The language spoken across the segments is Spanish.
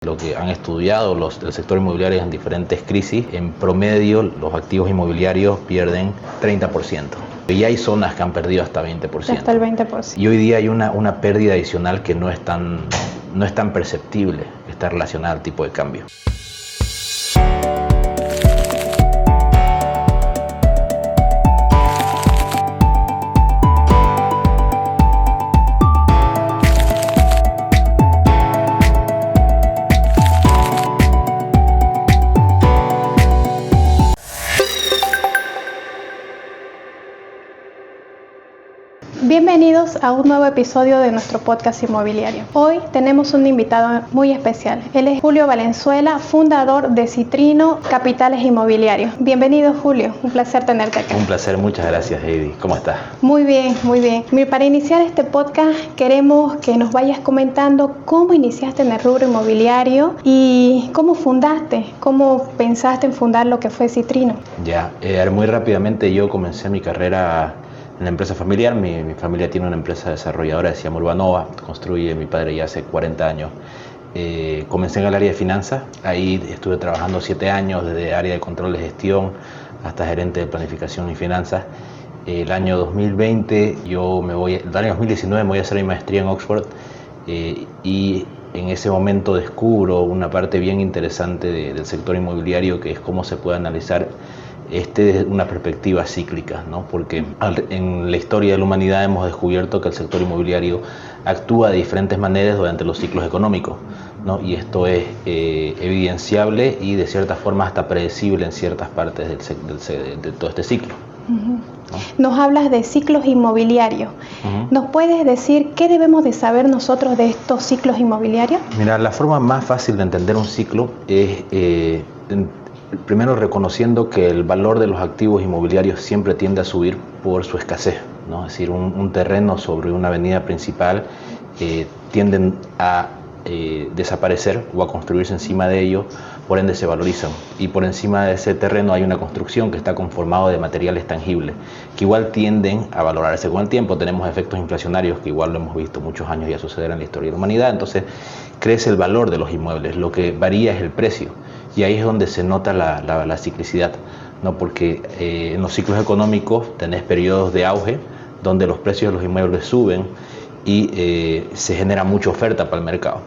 Lo que han estudiado del sector inmobiliario en diferentes crisis, en promedio los activos inmobiliarios pierden 30%. Y hay zonas que han perdido hasta 20%. Hasta el 20%. Y hoy día hay una pérdida adicional que no es tan perceptible, que está relacionada al tipo de cambio. Bienvenidos a un nuevo episodio de nuestro podcast inmobiliario. Hoy tenemos un invitado muy especial. Él es Julio Valenzuela, fundador de Citrino Capitales Inmobiliarios. Bienvenido, Julio. Un placer tenerte acá. Un placer, muchas gracias, Heidi. ¿Cómo estás? Muy bien, muy bien. Para iniciar este podcast queremos que nos vayas comentando cómo iniciaste en el rubro inmobiliario y cómo fundaste, cómo pensaste en fundar lo que fue Citrino. Muy rápidamente yo comencé mi carrera en la empresa familiar. Mi familia tiene una empresa desarrolladora que se llama Urbanova, construye mi padre ya hace 40 años. Comencé en el área de finanzas, ahí estuve trabajando 7 años, desde área de control de gestión hasta gerente de planificación y finanzas. El año 2020, el año 2019 me voy a hacer mi maestría en Oxford y en ese momento descubro una parte bien interesante del sector inmobiliario, que es cómo se puede analizar desde una perspectiva cíclica, ¿no? Porque en la historia de la humanidad hemos descubierto que el sector inmobiliario actúa de diferentes maneras durante los ciclos económicos, ¿no? Y esto es evidenciable y de cierta forma hasta predecible en ciertas partes de todo este ciclo. Uh-huh. ¿No? Nos hablas de ciclos inmobiliarios. Uh-huh. ¿Nos puedes decir qué debemos de saber nosotros de estos ciclos inmobiliarios? Mira, la forma más fácil de entender un ciclo es primero reconociendo que el valor de los activos inmobiliarios siempre tiende a subir por su escasez, ¿no? Es decir, un terreno sobre una avenida principal tienden a desaparecer o a construirse encima de ellos, por ende se valorizan, y por encima de ese terreno hay una construcción que está conformado de materiales tangibles que igual tienden a valorarse con el tiempo. Tenemos efectos inflacionarios que igual lo hemos visto muchos años ya suceder en la historia de la humanidad. Entonces crece el valor de los inmuebles, lo que varía es el precio, y ahí es donde se nota la ciclicidad, ¿no? Porque en los ciclos económicos tenés periodos de auge donde los precios de los inmuebles suben y se genera mucha oferta para el mercado,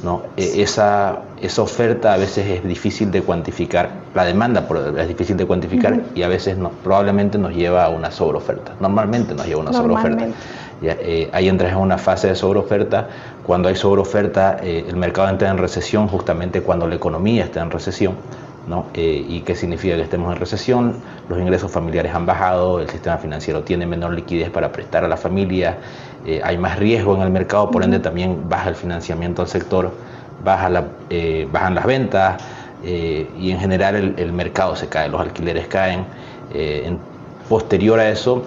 ¿no? Esa oferta a veces es difícil de cuantificar, la demanda es difícil de cuantificar. Uh-huh. Y a veces probablemente nos lleva a una sobreoferta. Normalmente nos lleva a una sobreoferta. Ahí entras en una fase de sobreoferta. Cuando hay sobreoferta, el mercado entra en recesión justamente cuando la economía está en recesión, ¿no? ¿Y qué significa que estemos en recesión? Los ingresos familiares han bajado, el sistema financiero tiene menor liquidez para prestar a la familia, hay más riesgo en el mercado, por ende también baja el financiamiento al sector, bajan las ventas y en general el mercado se cae, los alquileres caen. Posterior a eso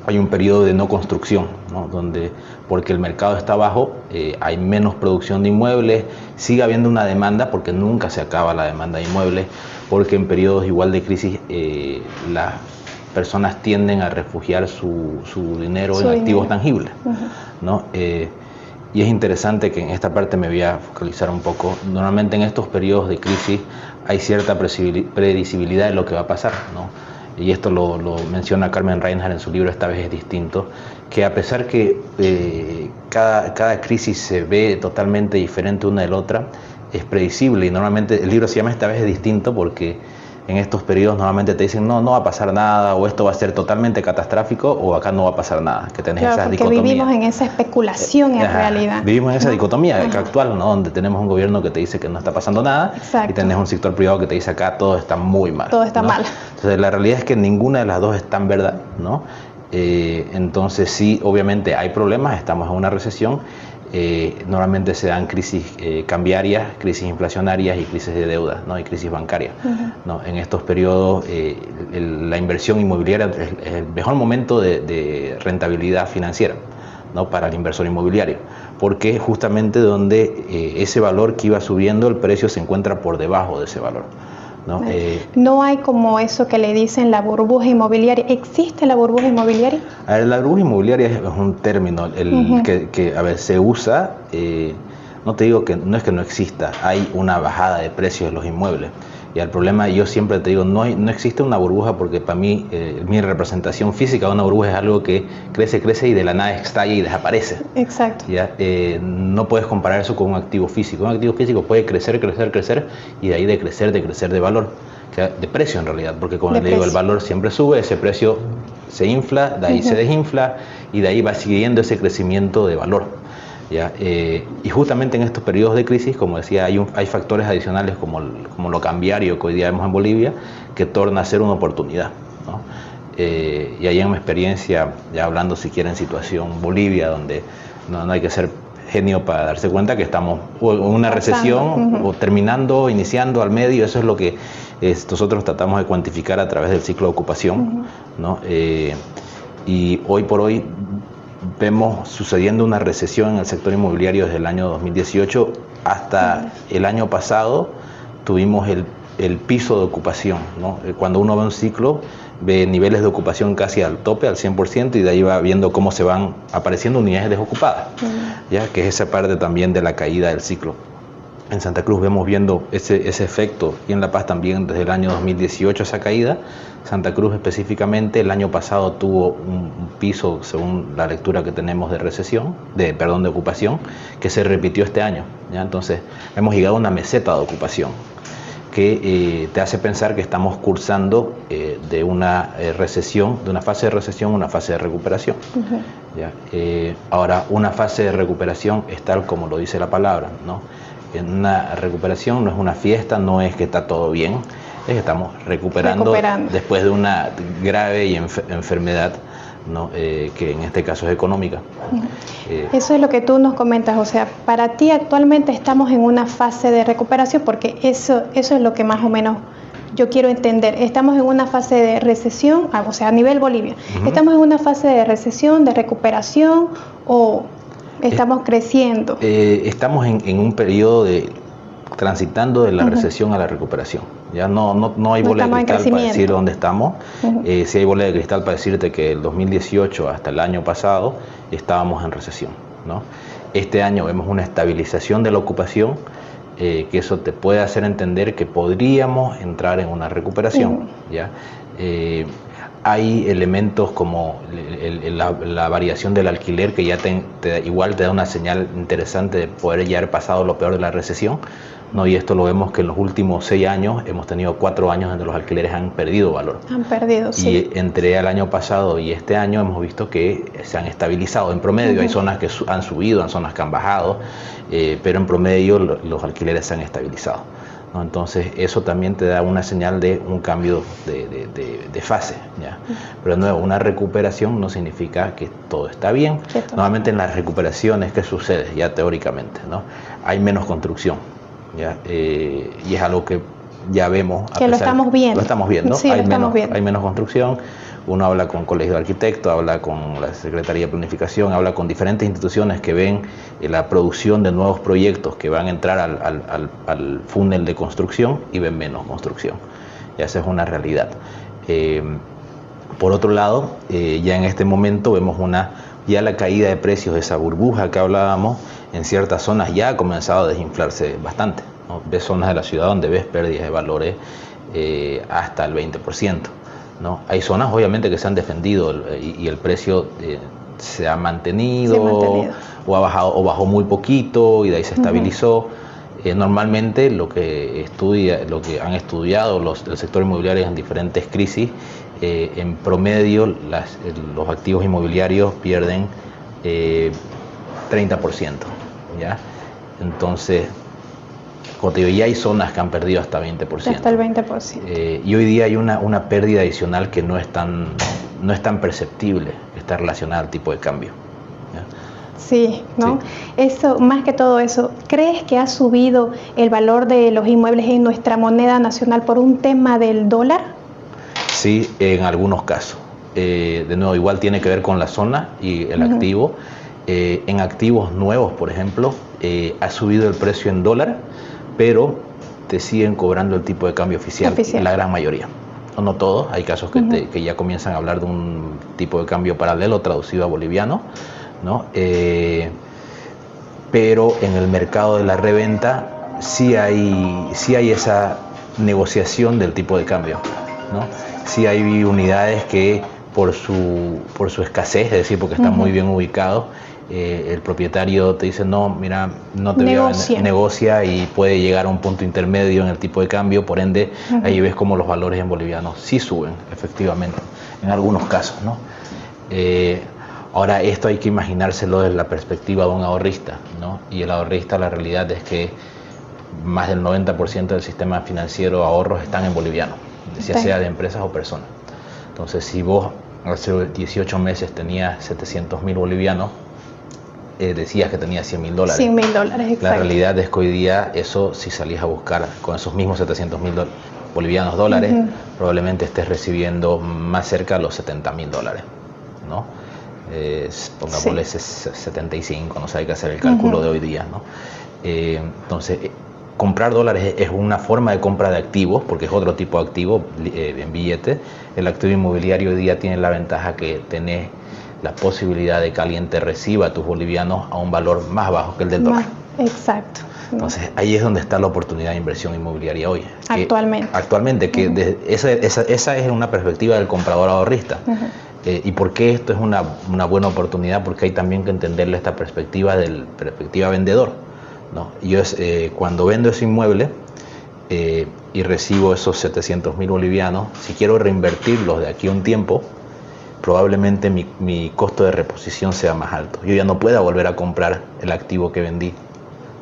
hay un periodo de no construcción, ¿no? Porque el mercado está bajo, hay menos producción de inmuebles, sigue habiendo una demanda porque nunca se acaba la demanda de inmuebles, porque en periodos igual de crisis las personas tienden a refugiar su dinero en activos tangibles, uh-huh, ¿no? Y es interesante que en esta parte me voy a focalizar un poco. Normalmente en estos periodos de crisis hay cierta predecibilidad de lo que va a pasar, ¿no? Y esto lo menciona Carmen Reinhardt en su libro Esta vez es distinto, que a pesar que cada crisis se ve totalmente diferente una de la otra, es predecible. Y normalmente el libro se llama Esta vez es distinto porque en estos periodos normalmente te dicen no va a pasar nada, o esto va a ser totalmente catastrófico, o acá no va a pasar nada, que tenés esas dicotomías. Vivimos en esa especulación en realidad. Vivimos en esa dicotomía actual, ¿no? Donde tenemos un gobierno que te dice que no está pasando nada. Exacto. Y tenés un sector privado que te dice acá todo está muy mal. Todo está, ¿no?, mal. Entonces la realidad es que ninguna de las dos es tan verdad, ¿no? Entonces sí, obviamente hay problemas, estamos en una recesión. Normalmente se dan crisis cambiarias, crisis inflacionarias y crisis de deuda, ¿no? Y crisis bancaria, uh-huh, ¿no? En estos periodos la inversión inmobiliaria es el mejor momento de rentabilidad financiera, ¿no? Para el inversor inmobiliario, porque justamente donde ese valor que iba subiendo, el precio se encuentra por debajo de ese valor, ¿no? No hay como eso que le dicen la burbuja inmobiliaria. ¿Existe la burbuja inmobiliaria? A ver, la burbuja inmobiliaria es un término que a ver, se usa no te digo que no es que no exista, hay una bajada de precios de los inmuebles. Y el problema, yo siempre te digo, no existe una burbuja, porque para mí, mi representación física de una burbuja es algo que crece y de la nada estalla y desaparece. Exacto. ¿Ya? No puedes comparar eso con un activo físico. Un activo físico puede crecer y de ahí de crecer de valor, de precio en realidad, porque como le digo, el valor siempre sube, ese precio se infla, de ahí se desinfla y de ahí va siguiendo ese crecimiento de valor. ¿Ya? Y justamente en estos periodos de crisis, como decía, hay factores adicionales como lo cambiario que hoy día vemos en Bolivia, que torna a ser una oportunidad, ¿no? Y ahí en mi experiencia, ya hablando si quieren situación Bolivia, donde no hay que ser genio para darse cuenta que estamos en una recesión, o terminando, iniciando, al medio. Eso es lo que nosotros tratamos de cuantificar a través del ciclo de ocupación, ¿no? Y hoy por hoy vemos sucediendo una recesión en el sector inmobiliario desde el año 2018 hasta el año pasado. Tuvimos el piso de ocupación, ¿no? Cuando uno ve un ciclo, ve niveles de ocupación casi al tope, al 100%, y de ahí va viendo cómo se van apareciendo unidades desocupadas, ¿ya? Que es esa parte también de la caída del ciclo. En Santa Cruz vemos viendo ese efecto, y en La Paz también desde el año 2018 esa caída. Santa Cruz específicamente el año pasado tuvo un piso, según la lectura que tenemos de recesión, de ocupación, que se repitió este año, ¿ya? Entonces hemos llegado a una meseta de ocupación que te hace pensar que estamos cursando de una recesión, de una fase de recesión a una fase de recuperación. ¿Ya? Ahora, una fase de recuperación es tal como lo dice la palabra, ¿no? En una recuperación no es una fiesta, no es que está todo bien, es que estamos recuperando. Después de una grave enfermedad, ¿no? Que en este caso es económica. Eso es lo que tú nos comentas, o sea, para ti actualmente estamos en una fase de recuperación, porque eso es lo que más o menos yo quiero entender. Estamos en una fase de recesión, o sea, a nivel Bolivia. ¿Estamos en una fase de recesión, de recuperación, o estamos creciendo? Estamos en un periodo transitando de la recesión a la recuperación. Ya no hay bola de cristal para decir dónde estamos. Sí hay bola de cristal para decirte que el 2018 hasta el año pasado estábamos en recesión, ¿no? Este año vemos una estabilización de la ocupación, que eso te puede hacer entender que podríamos entrar en una recuperación, ¿ya? Hay elementos como la variación del alquiler, que ya igual te da una señal interesante de poder ya haber pasado lo peor de la recesión, ¿no? Y esto lo vemos que en los últimos 6 años hemos tenido 4 años donde los alquileres han perdido valor. Han perdido, sí. Y entre el año pasado y este año hemos visto que se han estabilizado. En promedio hay zonas que han subido, hay zonas que han bajado, pero en promedio los alquileres se han estabilizado, ¿no? Entonces eso también te da una señal de un cambio de fase, ¿ya? Pero de nuevo, una recuperación no significa que todo está bien. Normalmente en las recuperaciones, ¿qué sucede? Ya teóricamente, ¿no? Hay menos construcción, ¿ya? Y es algo que ya vemos. Que lo estamos viendo. Lo estamos viendo. Sí, Hay menos construcción. Uno habla con colegios de arquitectos, habla con la Secretaría de Planificación, habla con diferentes instituciones que ven la producción de nuevos proyectos que van a entrar al funnel de construcción, y ven menos construcción. Y esa es una realidad. Por otro lado, ya en este momento vemos ya la caída de precios de esa burbuja que hablábamos. En ciertas zonas ya ha comenzado a desinflarse bastante, ¿no? Ves zonas de la ciudad donde ves pérdidas de valores hasta el 20%. ¿No? Hay zonas obviamente que se han defendido y el precio se ha mantenido, o ha bajado, o bajó muy poquito y de ahí se estabilizó. Normalmente lo que han estudiado el sector inmobiliario en diferentes crisis, en promedio los activos inmobiliarios pierden 30%, ¿ya? Entonces, como te digo, ya hay zonas que han perdido hasta 20%. Hasta el 20%. Y hoy día hay una pérdida adicional que no es tan perceptible, que está relacionada al tipo de cambio, ¿ya? Sí, ¿no? Sí. Eso, más que todo eso, ¿crees que ha subido el valor de los inmuebles en nuestra moneda nacional por un tema del dólar? Sí, en algunos casos. De nuevo, igual tiene que ver con la zona y el activo. En activos nuevos, por ejemplo, ha subido el precio en dólar, pero te siguen cobrando el tipo de cambio oficial. La gran mayoría. No todos, hay casos que ya comienzan a hablar de un tipo de cambio paralelo traducido a boliviano, ¿no? pero en el mercado de la reventa sí hay esa negociación del tipo de cambio, ¿no? Sí hay unidades que por su escasez, es decir, porque están muy bien ubicados, el propietario te dice, no, mira, no te negocia y puede llegar a un punto intermedio en el tipo de cambio, por ende, ahí ves como los valores en bolivianos sí suben, efectivamente, en algunos casos, ¿no? Ahora, esto hay que imaginárselo desde la perspectiva de un ahorrista, ¿no? Y el ahorrista, la realidad es que más del 90% del sistema financiero ahorros están en boliviano, ya sea de empresas o personas. Entonces, si vos hace 18 meses tenías 700.000 bolivianos, decías que tenías $100.000. $100.000, exacto. La realidad es que hoy día eso, si salís a buscar con esos mismos 700.000 bolivianos dólares, probablemente estés recibiendo más cerca de los $70.000, ¿no? Pongámosle 75, no sé, hay que hacer el cálculo de hoy día, ¿no? Entonces, comprar dólares es una forma de compra de activos, porque es otro tipo de activo en billete. El activo inmobiliario hoy día tiene la ventaja que tenés la posibilidad de que alguien te reciba tus bolivianos a un valor más bajo que el del dólar. Exacto. Entonces, ahí es donde está la oportunidad de inversión inmobiliaria hoy. Actualmente, esa es una perspectiva del comprador ahorrista. ¿Y por qué esto es una buena oportunidad? Porque hay también que entenderle esta perspectiva del perspectiva vendedor, ¿no? Yo cuando vendo ese inmueble y recibo esos 700.000 bolivianos, si quiero reinvertirlos de aquí a un tiempo, probablemente mi costo de reposición sea más alto. Yo ya no pueda volver a comprar el activo que vendí,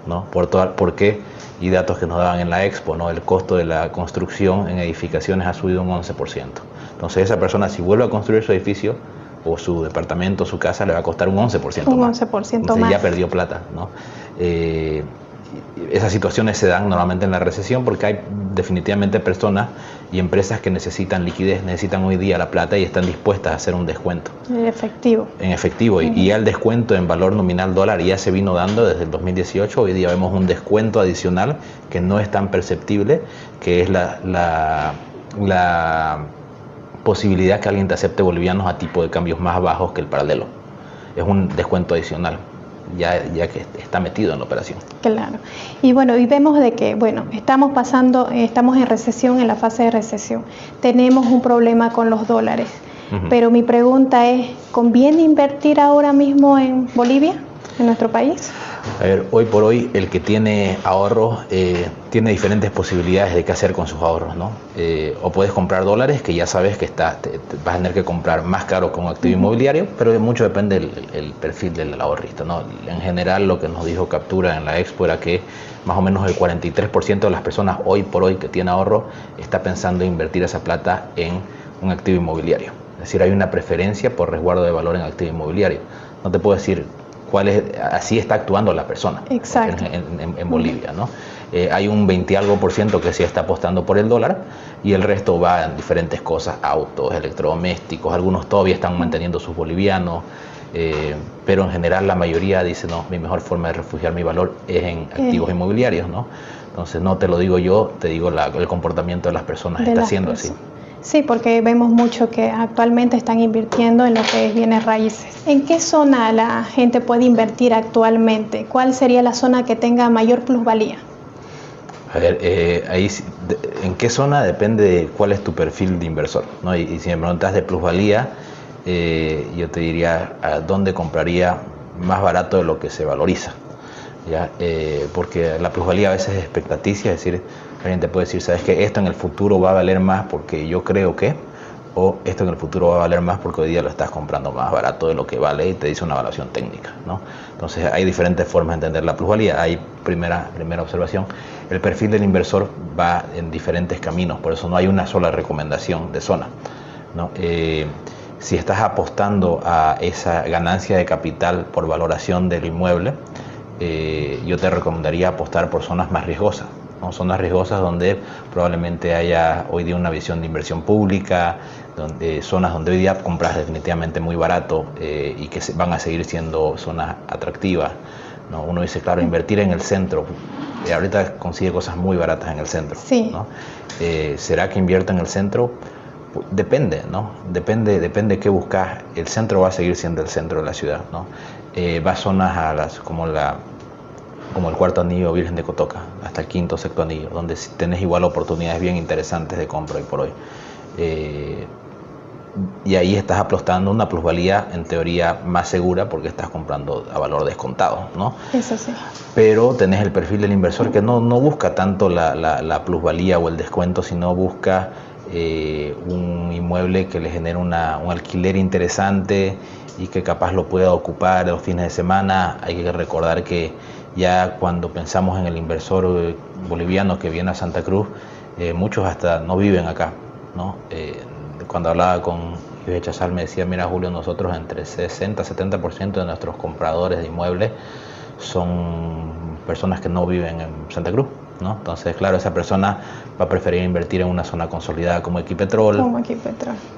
¿no? ¿Por qué? Y datos que nos daban en la Expo, ¿no? El costo de la construcción en edificaciones ha subido un 11%. Entonces, esa persona, si vuelve a construir su edificio o su departamento, su casa, le va a costar un 11% más. Entonces, ya perdió plata, ¿no? Esas situaciones se dan normalmente en la recesión porque hay definitivamente personas y empresas que necesitan liquidez, necesitan hoy día la plata y están dispuestas a hacer un descuento. En efectivo. Y ya el descuento en valor nominal dólar ya se vino dando desde el 2018. Hoy día vemos un descuento adicional que no es tan perceptible, que es la posibilidad que alguien te acepte bolivianos a tipo de cambios más bajos que el paralelo. Es un descuento adicional. Ya que está metido en la operación. Claro. Y bueno, y vemos de que, estamos en recesión, en la fase de recesión. Tenemos un problema con los dólares. Pero mi pregunta es, ¿conviene invertir ahora mismo en Bolivia, en nuestro país? A ver, hoy por hoy el que tiene ahorros tiene diferentes posibilidades de qué hacer con sus ahorros, ¿no? O puedes comprar dólares, que ya sabes que vas a tener que comprar más caro con un activo inmobiliario, pero mucho depende del perfil del ahorrista, ¿no? En general, lo que nos dijo Captura en la Expo era que más o menos el 43% de las personas hoy por hoy que tiene ahorro está pensando en invertir esa plata en un activo inmobiliario. Es decir, hay una preferencia por resguardo de valor en activo inmobiliario. No te puedo decir así está actuando la persona. Exacto. En Bolivia, ¿no? Hay un 20 algo % que sí está apostando por el dólar y el resto va en diferentes cosas, autos, electrodomésticos, algunos todavía están manteniendo sus bolivianos, pero en general la mayoría dice, no, mi mejor forma de refugiar mi valor es en activos inmobiliarios, ¿no? Entonces no te lo digo yo, te digo el comportamiento de las personas está siendo así. Sí, porque vemos mucho que actualmente están invirtiendo en lo que es bienes raíces. ¿En qué zona la gente puede invertir actualmente? ¿Cuál sería la zona que tenga mayor plusvalía? A ver, ¿en qué zona? Depende de cuál es tu perfil de inversor, ¿no? Y si me preguntas de plusvalía, yo te diría a dónde compraría más barato de lo que se valoriza, ¿ya? Porque la plusvalía a veces es expectaticia, es decir, alguien te puede decir, sabes que esto en el futuro va a valer más porque yo creo que, o esto en el futuro va a valer más porque hoy día lo estás comprando más barato de lo que vale y te dice una evaluación técnica, ¿no? Entonces hay diferentes formas de entender la plusvalía. Hay primera observación, el perfil del inversor va en diferentes caminos, por eso no hay una sola recomendación de zona, ¿no? Si estás apostando a esa ganancia de capital por valoración del inmueble, yo te recomendaría apostar por zonas más riesgosas, ¿no? Zonas riesgosas donde probablemente haya hoy día una visión de inversión pública, zonas donde hoy día compras definitivamente muy barato y que van a seguir siendo zonas atractivas, ¿no? Uno dice, claro, invertir en el centro, ahorita consigue cosas muy baratas en el centro, sí, ¿no? ¿Será que invierto en el centro? Depende, ¿no? Depende qué buscas. El centro va a seguir siendo el centro de la ciudad, ¿no? Va a zonas como como el cuarto anillo Virgen de Cotoca, hasta el quinto, sexto anillo, donde tenés igual oportunidades bien interesantes de compra hoy por hoy. Y ahí estás apostando una plusvalía en teoría más segura porque estás comprando a valor descontado, ¿no? Eso sí. Pero tenés el perfil del inversor que no busca tanto la plusvalía o el descuento, sino busca un inmueble que le genere un alquiler interesante y que capaz lo pueda ocupar los fines de semana. Hay que recordar que ya cuando pensamos en el inversor boliviano que viene a Santa Cruz, muchos hasta no viven acá, ¿no? Cuando hablaba con Ibe Chazal me decía, mira Julio, nosotros entre 60-70% de nuestros compradores de inmuebles son personas que no viven en Santa Cruz, ¿no? Entonces, claro, esa persona va a preferir invertir en una zona consolidada como Equipetrol,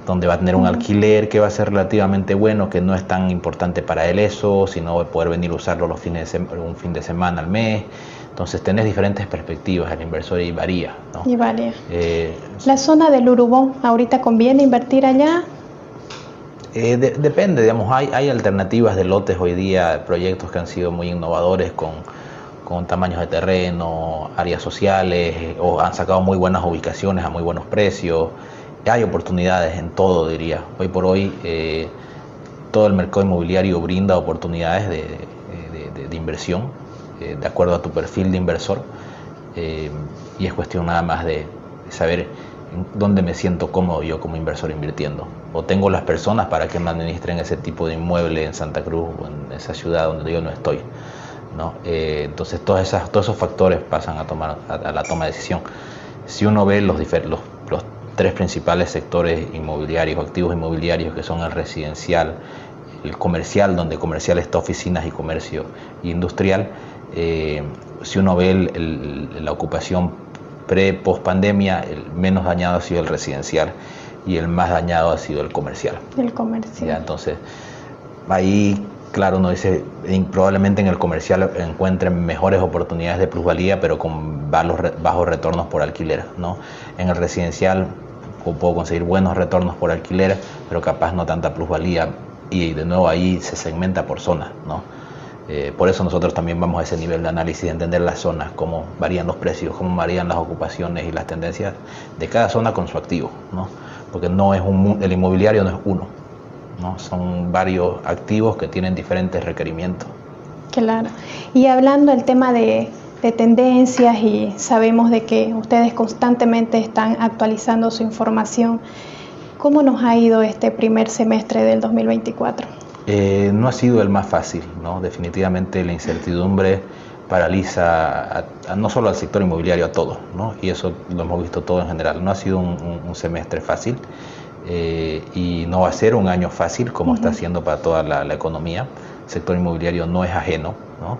donde va a tener un alquiler que va a ser relativamente bueno, que no es tan importante para él eso, sino va a poder venir a usarlo los un fin de semana al mes. Entonces tenés diferentes perspectivas, el inversor y varía, ¿no? Y varía. La zona del Urubón, ¿ahorita conviene invertir allá? Depende, digamos, hay alternativas de lotes hoy día, proyectos que han sido muy innovadores con tamaños de terreno, áreas sociales, o han sacado muy buenas ubicaciones a muy buenos precios. Hay oportunidades en todo, diría. Hoy por hoy todo el mercado inmobiliario brinda oportunidades de inversión, de acuerdo a tu perfil de inversor, y es cuestión nada más de saber dónde me siento cómodo yo como inversor invirtiendo, o tengo las personas para que me administren ese tipo de inmueble en Santa Cruz o en esa ciudad donde yo no estoy, ¿no? Entonces todos esos factores pasan a la toma de decisión. Si uno ve los tres principales sectores inmobiliarios, activos inmobiliarios, que son el residencial, el comercial, donde comercial está oficinas y comercio industrial, si uno ve la ocupación post pandemia, el menos dañado ha sido el residencial y el más dañado ha sido el comercial. El comercial. ¿Ya? Entonces, ahí, claro, uno dice, probablemente en el comercial encuentren mejores oportunidades de plusvalía, pero con bajos retornos por alquiler, ¿no? En el residencial puedo conseguir buenos retornos por alquiler, pero capaz no tanta plusvalía, y de nuevo ahí se segmenta por zona, ¿no? Por eso nosotros también vamos a ese nivel de análisis, de entender las zonas, cómo varían los precios, cómo varían las ocupaciones y las tendencias de cada zona con su activo, ¿no? Porque no es el inmobiliario no es uno, ¿no? Son varios activos que tienen diferentes requerimientos. Claro. Y hablando del tema de tendencias, y sabemos de que ustedes constantemente están actualizando su información, ¿cómo nos ha ido este primer semestre del 2024? No ha sido el más fácil, ¿no? Definitivamente la incertidumbre paraliza no solo al sector inmobiliario, a todo, ¿no? Y eso lo hemos visto todo en general. No ha sido un semestre fácil, y no va a ser un año fácil como está siendo para toda la economía. El sector inmobiliario no es ajeno, ¿no?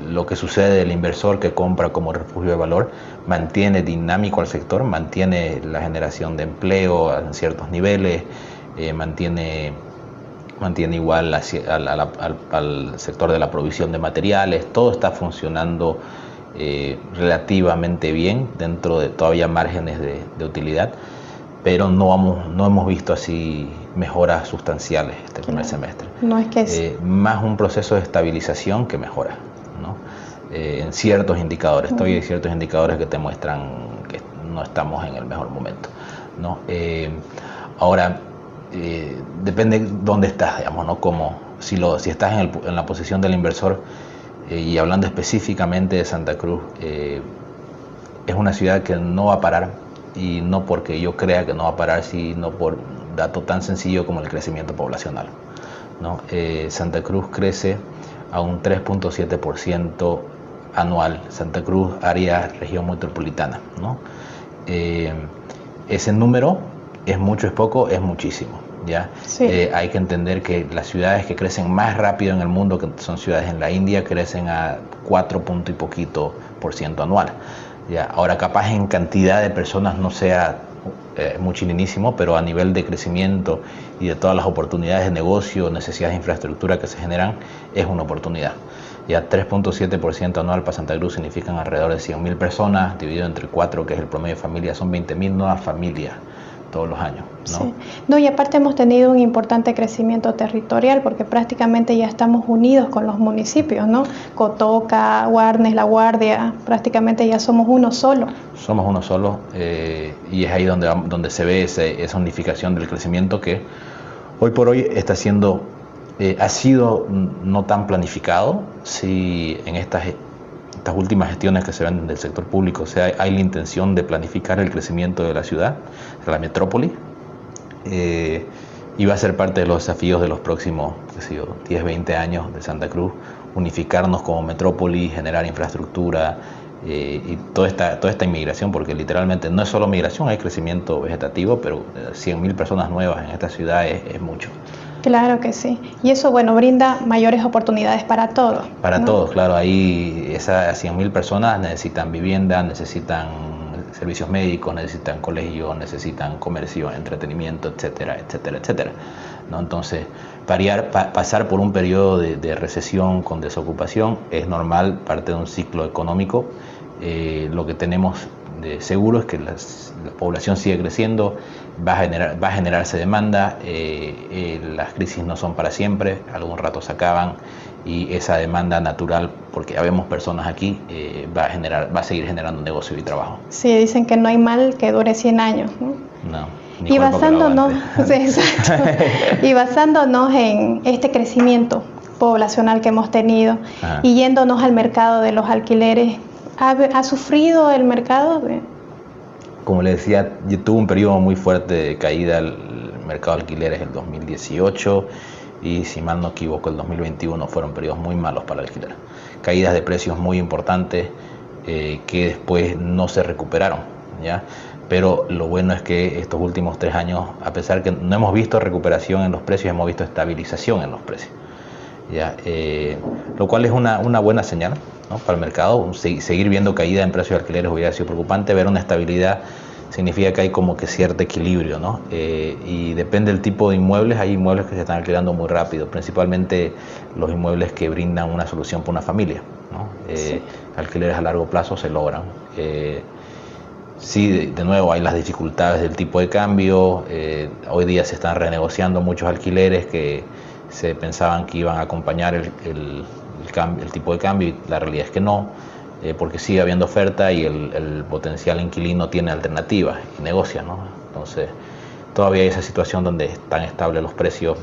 Lo que sucede del inversor que compra como refugio de valor mantiene dinámico al sector, mantiene la generación de empleo en ciertos niveles, mantiene igual al sector de la provisión de materiales. Todo está funcionando relativamente bien dentro de todavía márgenes de utilidad, pero no hemos visto así mejoras sustanciales este primer semestre. No es que más un proceso de estabilización que mejora, ¿no? En ciertos indicadores, todavía hay ciertos indicadores que te muestran que no estamos en el mejor momento, ¿no? Ahora, depende dónde estás, digamos, ¿no? Como si estás en la posición del inversor, y hablando específicamente de Santa Cruz, es una ciudad que no va a parar, y no porque yo crea que no va a parar, sino por un dato tan sencillo como el crecimiento poblacional, ¿no? Santa Cruz crece a un 3.7% anual. Santa Cruz, área región metropolitana, ¿no? Ese número es mucho, es poco, es muchísimo, ¿ya? Sí. Hay que entender que las ciudades que crecen más rápido en el mundo, que son ciudades en la India, crecen a 4 y poquito % anual, ¿ya? Ahora, capaz en cantidad de personas no sea muy chilinísimo, pero a nivel de crecimiento y de todas las oportunidades de negocio, necesidades de infraestructura que se generan, es una oportunidad. Ya 3.7% anual para Santa Cruz significan alrededor de 100.000 personas, dividido entre 4, que es el promedio de familia, son 20.000 nuevas familias todos los años, ¿no? Sí. No, y aparte hemos tenido un importante crecimiento territorial porque prácticamente ya estamos unidos con los municipios, ¿no? Cotoca, Guarnes, La Guardia, prácticamente ya somos uno solo. Somos uno solo y es ahí donde se ve esa unificación del crecimiento que hoy por hoy está siendo, ha sido no tan planificado. Si en estas últimas gestiones que se ven del sector público, o sea, hay la intención de planificar el crecimiento de la ciudad, de la metrópoli, y va a ser parte de los desafíos de los próximos 10, 20 años de Santa Cruz, unificarnos como metrópoli, generar infraestructura y toda esta inmigración, porque literalmente no es solo migración, hay crecimiento vegetativo, pero 100.000 personas nuevas en esta ciudad es mucho. Claro que sí. Y eso, bueno, brinda mayores oportunidades para todos. Para ¿no? todos, claro. Ahí esas 100.000 personas necesitan vivienda, necesitan servicios médicos, necesitan colegio, necesitan comercio, entretenimiento, etcétera, etcétera, etcétera, ¿no? Entonces, pasar por un periodo de recesión con desocupación es normal, parte de un ciclo económico. Lo que tenemos de seguro es que la población sigue creciendo, va a generarse demanda, las crisis no son para siempre, algún rato se acaban y esa demanda natural, porque ya vemos personas aquí, va a seguir generando negocio y trabajo. Sí, dicen que no hay mal que dure 100 años, ¿no? No. Y basándonos, sí, exacto, y basándonos en este crecimiento poblacional que hemos tenido y yéndonos al mercado de los alquileres, ¿ha sufrido el mercado? Como le decía, tuvo un periodo muy fuerte de caída el mercado de alquileres en el 2018 y si mal no equivoco el 2021 fueron periodos muy malos para el alquiler. Caídas de precios muy importantes que después no se recuperaron, ¿ya? Pero lo bueno es que estos últimos 3 años, a pesar que no hemos visto recuperación en los precios, hemos visto estabilización en los precios, ¿ya? Lo cual es una buena señal, ¿no? Para el mercado. Seguir viendo caída en precios de alquileres hubiera sido preocupante. Ver una estabilidad significa que hay como que cierto equilibrio, ¿no? Y depende del tipo de inmuebles. Hay inmuebles que se están alquilando muy rápido, principalmente los inmuebles que brindan una solución para una familia, ¿no? Sí. Alquileres a largo plazo se logran. Sí, de nuevo hay las dificultades del tipo de cambio. Hoy día se están renegociando muchos alquileres que se pensaban que iban a acompañar el tipo de cambio y la realidad es que no, porque sigue habiendo oferta y el potencial inquilino tiene alternativas y negocia, ¿no? Entonces todavía hay esa situación donde están estables los precios,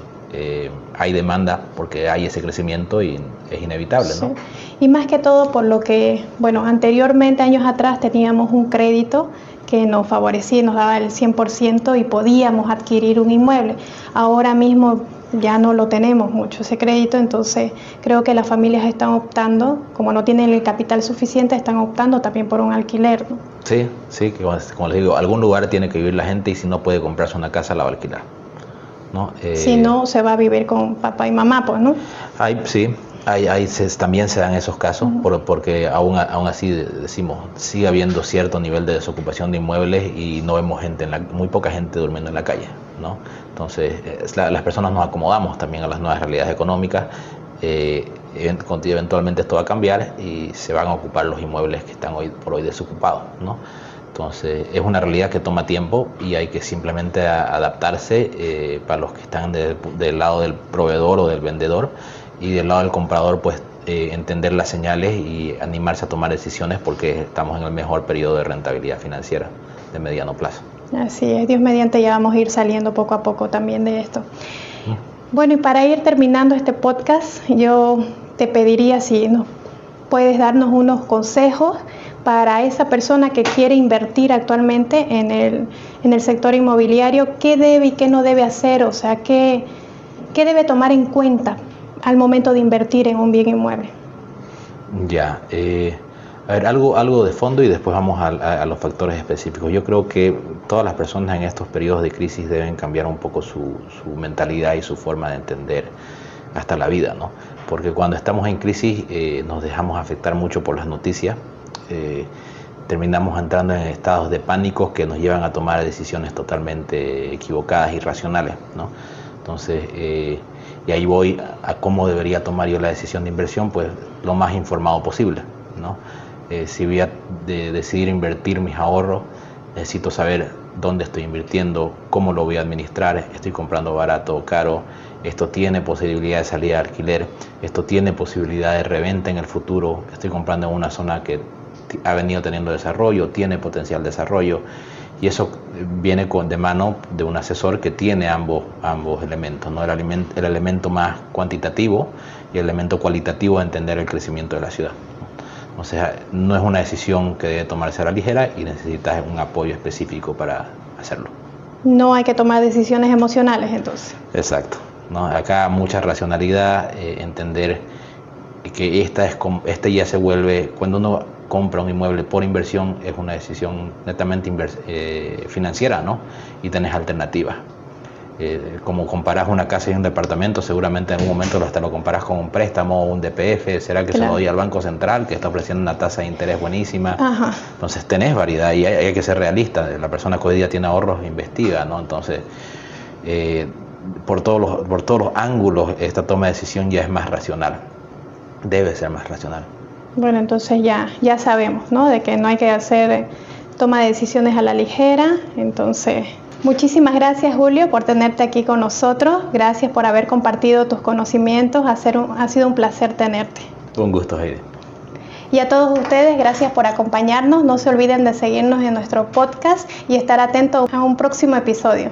hay demanda porque hay ese crecimiento y es inevitable, ¿no? Sí. Y más que todo por lo que, bueno, anteriormente, años atrás, teníamos un crédito que nos favorecía, nos daba el 100% y podíamos adquirir un inmueble. Ahora mismo ya no lo tenemos mucho ese crédito, entonces creo que las familias están optando, como no tienen el capital suficiente, están optando también por un alquiler, ¿no? Sí, que como les digo, algún lugar tiene que vivir la gente y si no puede comprarse una casa la va a alquilar, ¿no? Si no, se va a vivir con papá y mamá, pues, ¿no? También se dan esos casos, porque aún así decimos, sigue habiendo cierto nivel de desocupación de inmuebles y no vemos muy poca gente durmiendo en la calle, ¿no? Entonces, las personas nos acomodamos también a las nuevas realidades económicas, eventualmente esto va a cambiar y se van a ocupar los inmuebles que están hoy por hoy desocupados, ¿no? Entonces, es una realidad que toma tiempo y hay que simplemente adaptarse para los que están del lado del proveedor o del vendedor. Y del lado del comprador, pues entender las señales y animarse a tomar decisiones porque estamos en el mejor periodo de rentabilidad financiera de mediano plazo. Así es, Dios mediante ya vamos a ir saliendo poco a poco también de esto. Bueno, y para ir terminando este podcast, yo te pediría si nos puedes darnos unos consejos para esa persona que quiere invertir actualmente en el sector inmobiliario, qué debe y qué no debe hacer, o sea, qué debe tomar en cuenta al momento de invertir en un bien inmueble. Ya, a ver, algo de fondo y después vamos a los factores específicos. Yo creo que todas las personas en estos periodos de crisis deben cambiar un poco su mentalidad y su forma de entender hasta la vida, ¿no? Porque cuando estamos en crisis nos dejamos afectar mucho por las noticias, terminamos entrando en estados de pánico que nos llevan a tomar decisiones totalmente equivocadas, irracionales, ¿no? Entonces, y ahí voy a cómo debería tomar yo la decisión de inversión, pues lo más informado posible, ¿no? Si voy a decidir invertir mis ahorros, necesito saber dónde estoy invirtiendo, cómo lo voy a administrar, estoy comprando barato o caro, esto tiene posibilidad de salir a alquiler, esto tiene posibilidad de reventa en el futuro, estoy comprando en una zona que ha venido teniendo desarrollo, tiene potencial desarrollo, y eso viene de mano de un asesor que tiene ambos elementos, ¿no? El elemento más cuantitativo y el elemento cualitativo de entender el crecimiento de la ciudad. O sea, no es una decisión que debe tomarse a la ligera y necesitas un apoyo específico para hacerlo. No hay que tomar decisiones emocionales, entonces. Exacto, ¿no? Acá mucha racionalidad, entender que esta ya se vuelve, cuando uno compra un inmueble por inversión, es una decisión netamente financiera, ¿no? Y tenés alternativas. Como comparás una casa y un departamento, seguramente en algún momento hasta lo comparás con un préstamo o un DPF. ¿Será que se lo doy al Banco Central, que está ofreciendo una tasa de interés buenísima? Ajá. Entonces tenés variedad y hay que ser realista. La persona que hoy día tiene ahorros investiga, ¿no? Entonces, por todos los ángulos, esta toma de decisión ya es más racional. Debe ser más racional. Bueno, entonces ya sabemos, ¿no? De que no hay que hacer toma de decisiones a la ligera. Entonces, muchísimas gracias, Julio, por tenerte aquí con nosotros. Gracias por haber compartido tus conocimientos. Ha sido un placer tenerte. Un gusto, Heidi. Y a todos ustedes, gracias por acompañarnos. No se olviden de seguirnos en nuestro podcast y estar atentos a un próximo episodio.